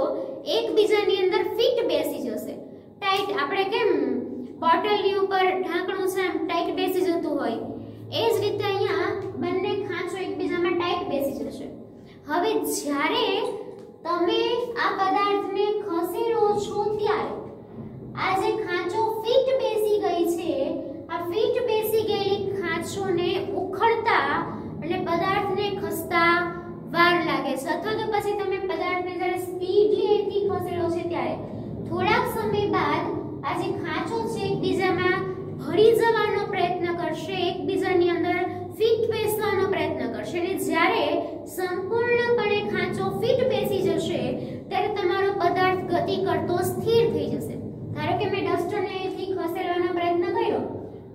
A: એકબીજાની અંદર ફિટ બેસી જશે. ટાઈટ, આપણે કેમ બોટલની ઉપર ઢાંકણું છે એમ ટાઈટ બેસી જતું હોય, એ જ રીતે અહીંયા બંને ખાંચો એકબીજામાં ટાઈટ બેસી જશે. હવે જ્યારે તમે આ પદાર્થને ખસેડો છો ત્યારે આ જે ખાંચો ફિટ બેસી ગઈ છે, આ ફિટ બેસી ગયેલી ખાંચોને ઉખડતા અને પદાર્થને ખસતા વાર લાગે છે, અથવા તો પછી તમે પદાર્થને જ્યારે સ્પીડથી ખસેડો છે ત્યારે થોડાક સમય બાદ આ જે ખાંચો છે એકબીજામાં ભળી જવાનો પ્રયત્ન કરશે, એકબીજાની અંદર ફિટ બેસવાનો પ્રયત્ન કરશે, અને જ્યારે સંપૂર્ણપણે ખાંચો ફિટ બેસી જશે ત્યારે તમારો પદાર્થ ગતિ કરતો સ્થિર થઈ જશે. ધારો કે મેં ડસ્ટરને અહીંથી ખસેડવાનો પ્રયત્ન કર્યો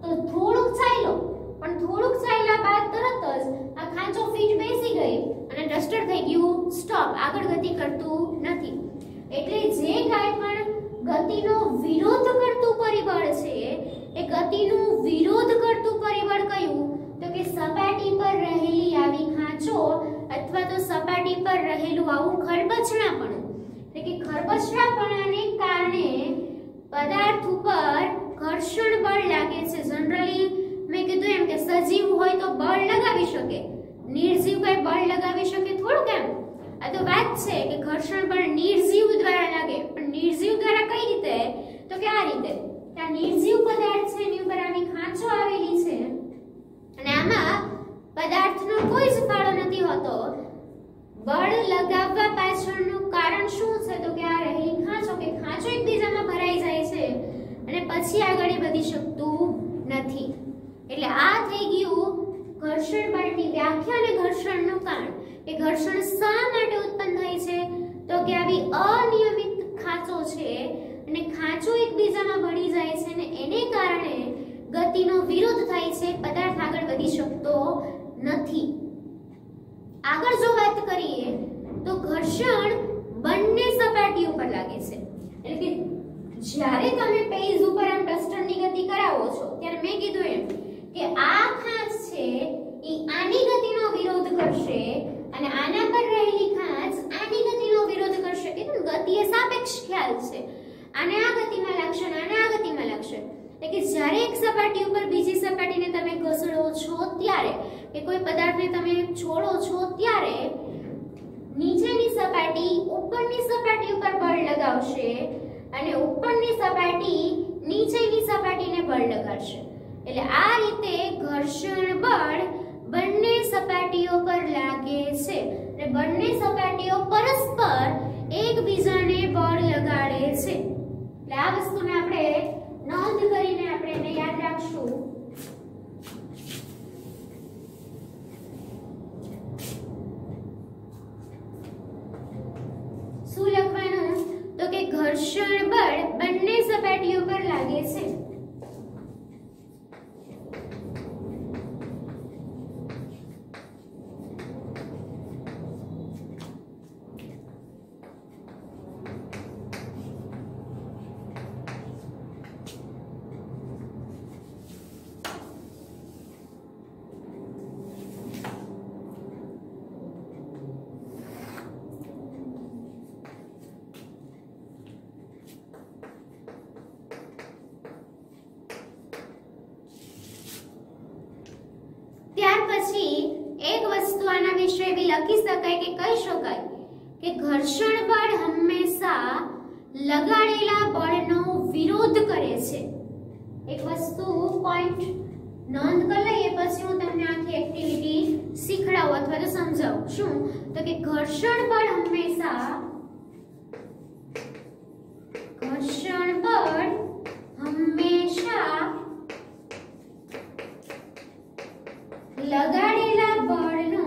A: તો થોડુંક ચાલ્યો, પણ થોડુંક ચાલ્યા બાદ તરત જ આ ખાંચો ફિટ બેસી ગઈ અને ડસ્ટર થઈ ગયું સ્ટોપ, આગળ ગતિ કરતું નથી. એટલે જે કાંઈ પણ ગતિનો વિરોધ કરતું પરિબળ છે એ ગતિનું વિરોધ કરતું પરિબળ કયું? તો કે સપાટી પર રહેલી આવી ખાંચો અથવા તો સપાટી પર રહેલું આવું ખરબચડાપણું. એટલે કે ખરબચડાપણાને કારણે પદાર્થ ઉપર ઘર્ષણ બળ લાગે છે. જનરલી મેં કીધું એમ કે સજીવ હોય તો બળ લગાવી શકે, નિર્જીવ કઈ બળ લગાવી શકે થોડું? કેમ, આ તો વાત છે કે ઘર્ષણ બળ નિર્જીવ દ્વારા લાગે, પણ નિર્જીવ દ્વારા કઈ રીતે? તો કે આ રીતે. આ નિર્જીવ પદાર્થ છે એની ઉપર આવી ખાંચો આવેલી છે અને આમાં પદાર્થનો કોઈ જ ફાળો નથી હોતો. બળ લગાવવા પાછળનું કારણ શું છે? તો કે આ રહેલી ખાંચો, કે ખાંચો એકબીજામાં ભરાઈ જાય છે અને પછી આગળ વધી શકતું નથી. એટલે આ થઈ ગયું ઘર્ષણ બળની વ્યાખ્યા અને ઘર્ષણનું કારણ. કે ઘર્ષણ શા માટે ઉત્પન્ન થાય છે? તો કે આવી અનિયમિત ખાંચો છે અને ખાંચો એકબીજામાં ભળી જાય છે અને એને કારણે ગતિનો વિરોધ થાય છે, પદાર્થ આગળ વધી શકતો નથી. આગળ જો વાત કરીએ તો ઘર્ષણ બંને સપાટી ઉપર લાગે છે. એટલે કે જ્યારે તમે પેજ ઉપર આમ ડસ્ટરની ગતિ કરાવો છો ત્યારે મેં કીધું એમ કે આ ખાંચ છે એ આની ગતિનો વિરોધ કરશે અને આના પર રહેલી ખાંચ આની ગતિનો વિરોધ કરશે. કીધું ગતિ એ સાપેક્ષ ખ્યાલ છે, આને આ ગતિમાં લાગશે અને આને આ ગતિમાં લાગશે. એટલે કે જ્યારે એક સપાટી ઉપર બીજી સપાટીને તમે ઘસડો છો ત્યારે, કે કોઈ પદાર્થને તમે છોડો છો ત્યારે નીચેની સપાટી ઉપરની સપાટી ઉપર બળ લગાવશે અને ઉપરની સપાટી નીચેની સપાટીને બળ લગાડશે. એટલે આ રીતે ઘર્ષણ બળ બંને સપાટીઓ પર લાગે છે અને બંને સપાટીઓ પરસ્પર એકબીજાને બળ લગાડે છે. એટલે આ વસ્તુને આપણે નોંધ કરીને આપણે એને યાદ રાખશું. શું લખવાનું? તો કે ઘર્ષણ બળ બંને સપાટીઓ પર લાગે છે. ત્યાર પછી એક વસ્તુ આના વિશે બી લખી શકાય કે કહી શકાય કે ઘર્ષણ બળ હંમેશા લગાડેલા બળનો વિરોધ કરે છે. એક વસ્તુ પોઈન્ટ નોંધ કરી લઈએ પછી હું તમને આખી એક્ટિવિટી શીખડાવું અથવા તો સમજાવું. શું? તો કે ઘર્ષણ બળ હંમેશા લગાડેલા બળનો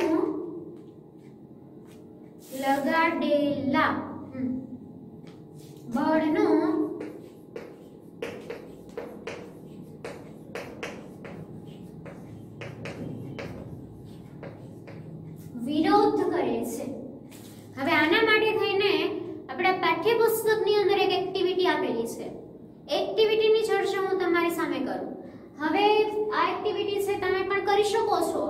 A: વિરોધ કરે છે. હવે આના માટે થઈને આપણા પાઠ્યપુસ્તકની અંદર એક એક્ટિવિટી આપેલી છે. એક્ટિવિટીની ચર્ચા હું તમારી સામે કરું. હવે આ એક્ટિવિટી છે તમે પણ કરી શકો છો,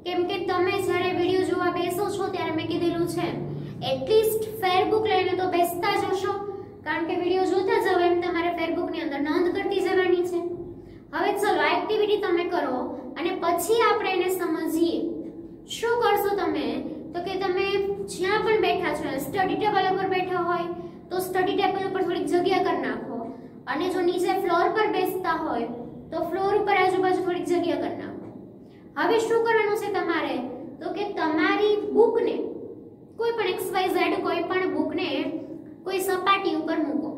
A: કેમ કે તમે જ્યારે વિડિયો જોવા બેસો છો ત્યારે મેં કીધેલું છે એટલીસ્ટ ફેર બુક લઈને તો બેસતા જ હશો, કારણ કે વિડિયો જોતા જાવ એમ તમારે ફેર બુકની અંદર નોંધ કરતી જવાની છે. હવે ચલો આ એક્ટિવિટી તમે કરો અને પછી આપણે એને સમજીએ. શું કરશો તમે? તો કે તમે જ્યાં પણ બેઠા છો, સ્ટડી ટેબલ ઉપર બેઠા હોય તો સ્ટડી ટેબલ ઉપર થોડીક જગ્યા કરી નાખો, અને જો નીચે ફ્લોર પર બેસતા હોય તો ફ્લોર ઉપર આજુબાજુ થોડીક જગ્યા કરી નાખો. હવે શું કરવાનું છે તમારે? તો કે તમારી બુકને કોઈ પણ XYZ કોઈ પણ બુકને કોઈ સપાટી ઉપર મૂકો.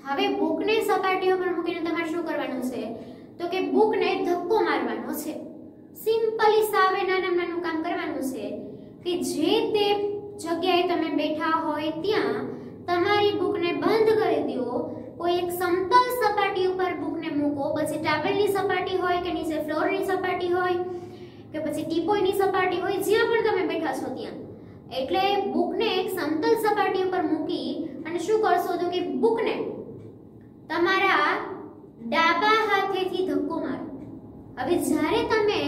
A: હવે બુકને સપાટી ઉપર મૂકીને તમારે શું કરવાનું છે? તો કે બુકને ધક્કો મારવાનો છે. સિમ્પલી સાવે નાનું કામ કરવાનું છે કે જે તે જગ્યાએ તમે બેઠા હોય ત્યાં તમારી બુકને બંધ કરી દો. કોઈ એક સમતલ સપાટી ઉપર બુકને મૂકો, પછી ટેબલની સપાટી હોય કે નીચે ફ્લોરની સપાટી હોય કે પછી ટીપોયની સપાટી હોય, જ્યાં પણ તમે બેઠા છો ત્યાં. એટલે બુકને એક સમતલ સપાટી ઉપર મૂકી અને શું કરશો? તો કે બુકને તમારા ડાબા હાથેથી ધક્કો મારો. હવે જ્યારે તમે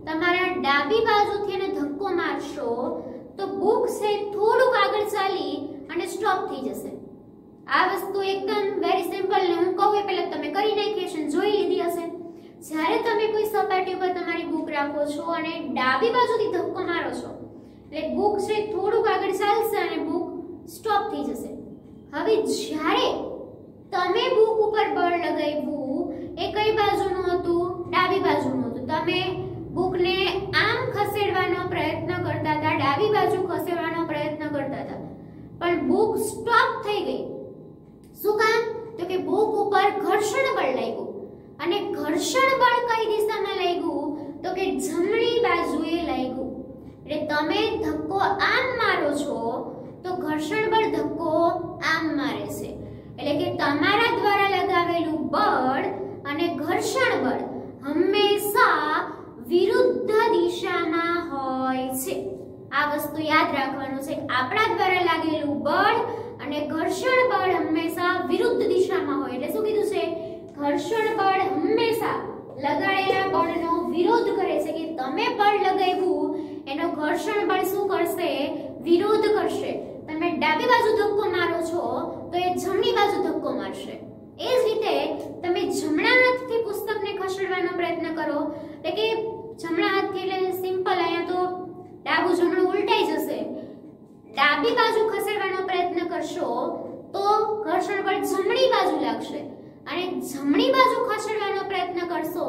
A: તમારા ડાબી બાજુથી એને ધક્કો મારશો તો બુક છે થોડુંક આગળ ચાલી અને સ્ટોપ થઈ જશે. આ વસ્તુ એકદમ વેરી સિમ્પલ ને હું કહું એ પહેલા તમે કરી નાખી હશે, જોઈ લીધી હશે. જ્યારે તમે કોઈ સપાટી ઉપર તમારી બુક રાખો છો અને ડાબી બાજુથી ધક્કો મારો છો એટલે બુક છે થોડુંક આગળ ચાલશે અને બુક સ્ટોપ થઈ જશે. હવે જ્યારે તમે બુક ઉપર બળ લગાવ્યું એ કઈ બાજુનું હતું? ડાબી બાજુનું હતું. તમે બુકને આમ ખસેડવાનો પ્રયત્ન કરતા હતા, ડાબી બાજુ ખસેડવાનો પ્રયત્ન કરતા હતા, પણ બુક સ્ટોપ થઈ ગઈ. શું કામ? તો કે બુક ઉપર ઘર્ષણ બળ લાગ્યું. અને ઘર્ષણ બળ કઈ દિશામાં લાગ્યું? તો કે જમણી બાજુએ લાગ્યું. એટલે તમે ધક્કો આમ મારો છો તો ઘર્ષણ બળ ધક્કો આમ મારે છે. એટલે કે તમારા દ્વારા લગાવેલું બળ અને ઘર્ષણ બળ હંમેશા વિરુદ્ધ દિશામાં હોય છે. આ વસ્તુ યાદ રાખવાનું છે. આપણા દ્વારા લાગેલું બળ અને ઘર્ષણ બળ હંમેશા વિરુદ્ધ દિશામાં હોય. એટલે શું કીધું છે? ઘર્ષણ બળ હંમેશા લગાડેલા બળનો વિરોધ કરે છે. કે તમે બળ લગાવ્યું એનો ઘર્ષણ બળ શું કરશે? વિરોધ કરશે. તમે ડાબી બાજુ ધક્કો મારો છો તો એ જમણી બાજુ ધક્કો મારશે. એ જ રીતે તમે જમણા હાથથી પુસ્તકને ખસેડવાનો પ્રયત્ન કરો, એટલે કે જમણા હાથથી એટલે સિમ્પલ, અહીંયા તો ડાબું જમણું ઉલટાઈ જશે. ડાબી બાજુ ખસેડવાનો પ્રયત્ન કરશો તો ઘર્ષણ બળ જમણી બાજુ લાગશે, અને જમણી બાજુ ખસેડવાનો પ્રયત્ન કરશો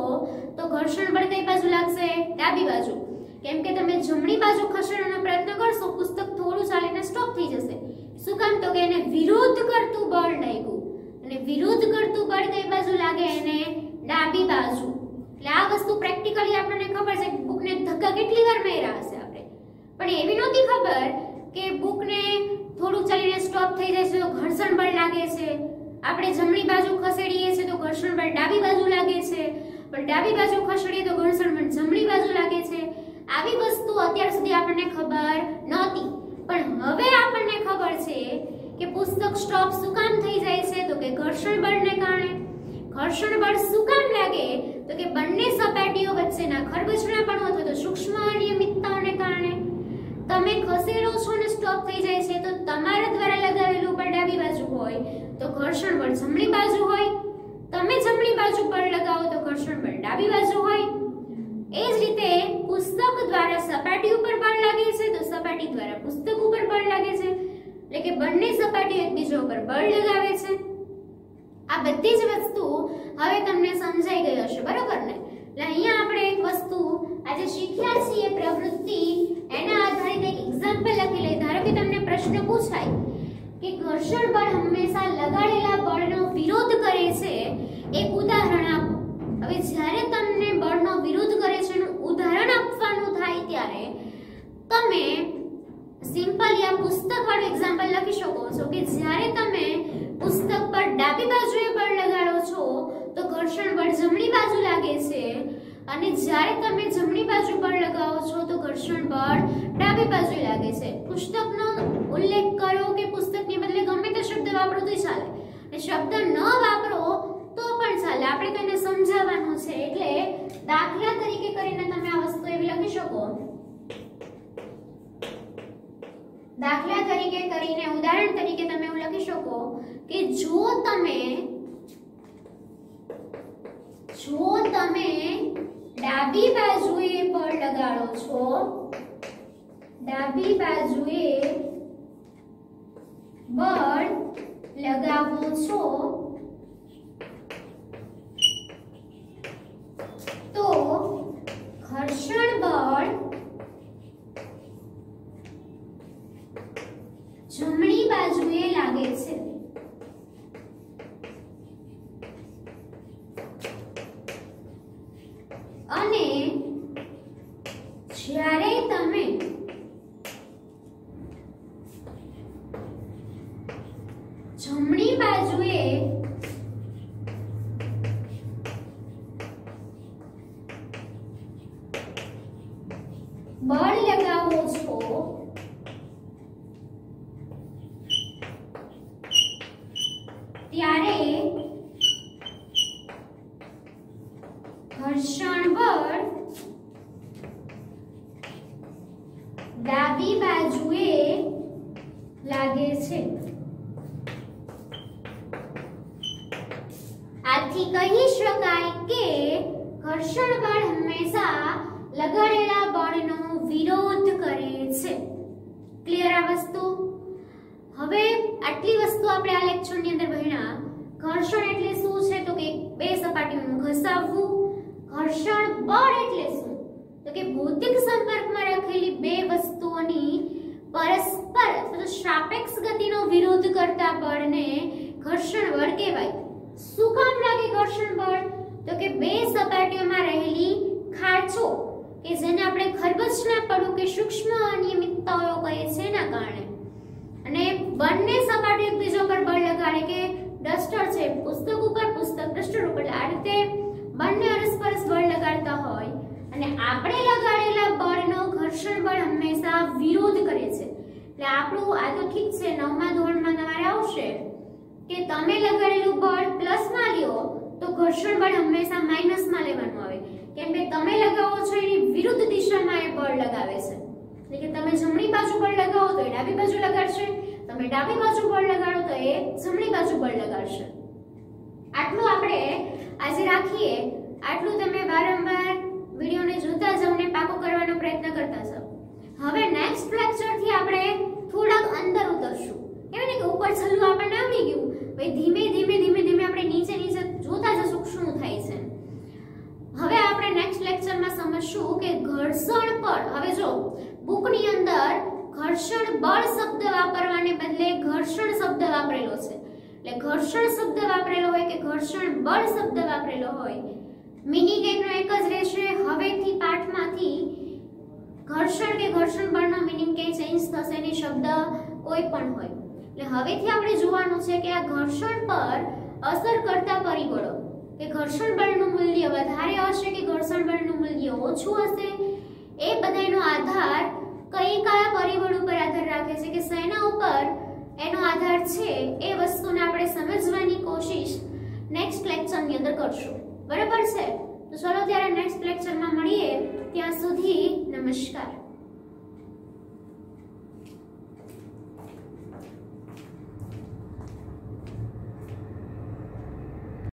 A: તો ઘર્ષણ બળ કઈ બાજુ લાગશે? ડાબી બાજુ. કેમ કે તમે જમણી બાજુ ખસેડવાનો પ્રયત્ન કરશો, પુસ્તક થોડું ચાલીને સ્ટોપ થઈ જશે. શું કામ? તો કે એને વિરોધ કરતું બળ લાગ્યું, અને વિરોધ કરતું બળ કઈ બાજુ લાગે? એને ડાબી બાજુ. એટલે આ વસ્તુ પ્રેક્ટિકલી આપણને ખબર છે કે બુકને ધક્કા કેટલી વાર માર્યા હશે આપણે, પણ એવી નહોતી ખબર કે બુકને થોડું ચાલીને સ્ટોપ થઈ જાય છે તો ઘર્ષણ બળ લાગે છે. આપણે જમણી બાજુ ખસેડીએ છીએ તો ઘર્ષણ બળ ડાબી બાજુ લાગે છે, પણ ડાબી બાજુ ખસેડીએ તો ઘર્ષણ બળ જમણી બાજુ લાગે છે. આવી વસ્તુ અત્યાર સુધી આપણને ખબર નહોતી, પણ હવે આપણને ખબર છે કે પુસ્તક સ્ટોપ શું કામ થઈ જાય છે? તો કે ઘર્ષણ બળને કારણે. ઘર્ષણ બળ શું કામ લાગે? તો કે બંને સપાટીઓ વચ્ચેના ખરબચડાપણું અથવા તો સૂક્ષ્મ અનિયમિતતાઓને કારણે. તમે ખસેડો છો ને સ્ટોપ થઈ જાય છે તો તમારા દ્વારા લગાવેલું બળ ડાબી બાજુ હોય તો ઘર્ષણ બળ જમણી બાજુ હોય. તમે જમણી બાજુ બળ લગાવો તો ઘર્ષણ બળ ડાબી બાજુ હોય. એ જ રીતે પુસ્તક દ્વારા સપાટી ઉપર બળ લાગે છે તો સપાટી દ્વારા પુસ્તક ઉપર બળ લાગે છે. એટલે કે બંને સપાટીઓ એકબીજા ઉપર બળ લગાવે છે. આ બધી જ વસ્તુ હવે તમને સમજાઈ ગઈ હશે, બરોબર ને? એટલે અહીંયા આપણે એક વસ્તુ આજે શીખ્યા છીએ પ્રવૃત્તિ, એના આધારિત એક એક્ઝામ્પલ લખી લઈએ. ધારો કે તમને પ્રશ્ન પૂછાય કે ઘર્ષણ બળ હંમેશા લગાડેલા બળનો વિરોધ કરે છે, એક ઉદાહરણ આપો. હવે જ્યારે તમને બળનો વિરોધ કરે છે એનું ઉદાહરણ આપવાનું થાય ત્યારે તમે સિમ્પલી આ પુસ્તક વાળું એક્ઝામ્પલ લખી શકો છો કે જ્યારે તમે પુસ્તક પર ડાબી બાજુએ બળ લગાડો છો તો ઘર્ષણ બળ જમણી બાજુ લાગે છે, અને જ્યારે તમે જમણી બાજુ બળ લગાવો છો તો ઘર્ષણ બળ ડાબી બાજુ લાગે છે. પુસ્તકનો ઉલ્લેખ કરો કે પુસ્તકની બદલે ગમે તે શબ્દ વાપરો તો ચાલે, અને શબ્દ ન વાપરો તો પણ ચાલે. આપણે તેને સમજાવવાનું છે. એટલે દાખલા તરીકે કરીને તમે આ વસ્તુ એવી લખી શકો. દાખલા તરીકે કરીને ઉદાહરણ તરીકે તમે એવું લખી શકો કે જો તમે ડાબી બાજુએ બળ લગાડો છો, ડાબી બાજુએ બળ લગાવો છો તો ઘર્ષણ બળ જમણી બાજુએ લાગે છે અને જ્યારે તમે જમણી બાજુએ બળ લગાવો છો ત્યારે ઘર્ષણ બળ ડાબી બાજુએ લાગે છે। આથી કહી શકાય કે ઘર્ષણ બળ હંમેશા લગાડેલા બળનો વિરોધ કરે છે। ક્લિયર આ વસ્તુ? હવે આટલી વસ્તુ આપણે આ લેક્ચરની અંદર ભણ્યા। ઘર્ષણ એટલે શું છે તો કે બે સપાટીઓનું ઘસાવવું। ઘર્ષણ બળ એટલે શું તો કે ભૌતિક સંપર્કમાં રાખેલી બે વસ્તુઓની પરસ્પર અથવા સાપેક્ષ ગતિનો વિરોધ કરતા બળને ઘર્ષણ બળ કહેવાય। શું કામ લાગે ઘર્ષણ બળ તો કે બે સપાટીઓમાં રહેલી ખાંચો કે જેને આપણે ખરબચના પડું કે સૂક્ષ્મ અનિયમિતતાઓ કહે છે એના કારણે, અને બંને સપાટી એકબીજા પર બળ લગાડે કે ડસ્ટર છે પુસ્તક ઉપર, પુસ્તક ડસ્ટર ઉપર, આ રીતે બંને અરસપરસ બળ લગાડતા હોય અને આપણે લગાડેલા બળનો ઘર્ષણ બળ હંમેશા વિરોધ કરે છે। એટલે આપણું આ તો ઠીક છે 9મા ધોરણમાં તમારે આવશે કે તમે લગાડેલું બળ પ્લસમાં લ્યો તો ઘર્ષણ બળ હંમેશા માઈનસમાં લેવાનું આવે, કેમ કે તમે લગાવો છો એની વિરુદ્ધ દિશામાં એ બળ લગાવે છે। એટલે કે તમે જમણી બાજુ બળ લગાવો તો એ ડાબી બાજુ લગાડશે, તમે ડાબી બાજુ બળ લગાડો તો એ જમણી બાજુ બળ લગાડશે। આટલું આપણે આજે રાખીએ। આટલું તમે વારંવાર વિડિયોને જોતા જાવ ને પાકો કરવાનો પ્રયત્ન કરતા જાવ। હવે નેક્સ્ટ લેક્ચરથી આપણે થોડાક અંદર ઉતરશું। કહેવાય ને કે ઉપર છલ્લું આપણને આવડી ગયું, ભાઈ ધીમે ધીમે આપણે નીચે જોતા જશું શું થાય છે। હવે આપણે નેક્સ્ટ લેક્ચરમાં સમજશું કે ઘર્ષણ બળ। હવે જો બુકની અંદર ઘર્ષણ બળ શબ્દ વાપરવાને બદલે ઘર્ષણ શબ્દ વાપરેલો છે। એટલે ઘર્ષણ શબ્દ વાપરેલો હોય કે ઘર્ષણ બળ શબ્દ વાપરેલો હોય, મીનિંગ એનો એક જ રહેશે। હવેથી પાઠમાંથી ઘર્ષણ કે ઘર્ષણ બળનો મીનિંગ કે ચેન્જ થશે નહીં, શબ્દ કોઈ પણ હોય। એટલે હવેથી આપણે જોવાનું છે કે આ ઘર્ષણ પર અસર કરતા પરિબળો કે ઘર્ષણ બળનું મૂલ્ય વધારે હશે કે ઘર્ષણ બળનું મૂલ્ય ઓછું હશે, એ બધાનો આધાર કયા પરિબળ ઉપર આધાર રાખે છે કે શેના ઉપર એનો આધાર છે, એ વસ્તુને આપણે સમજવાની કોશિશ નેક્સ્ટ લેક્ચરની અંદર કરશું। બરાબર છે? તો ચલો ત્યારે નેક્સ્ટ લેક્ચરમાં મળીએ। ત્યાં સુધી નમસ્કાર।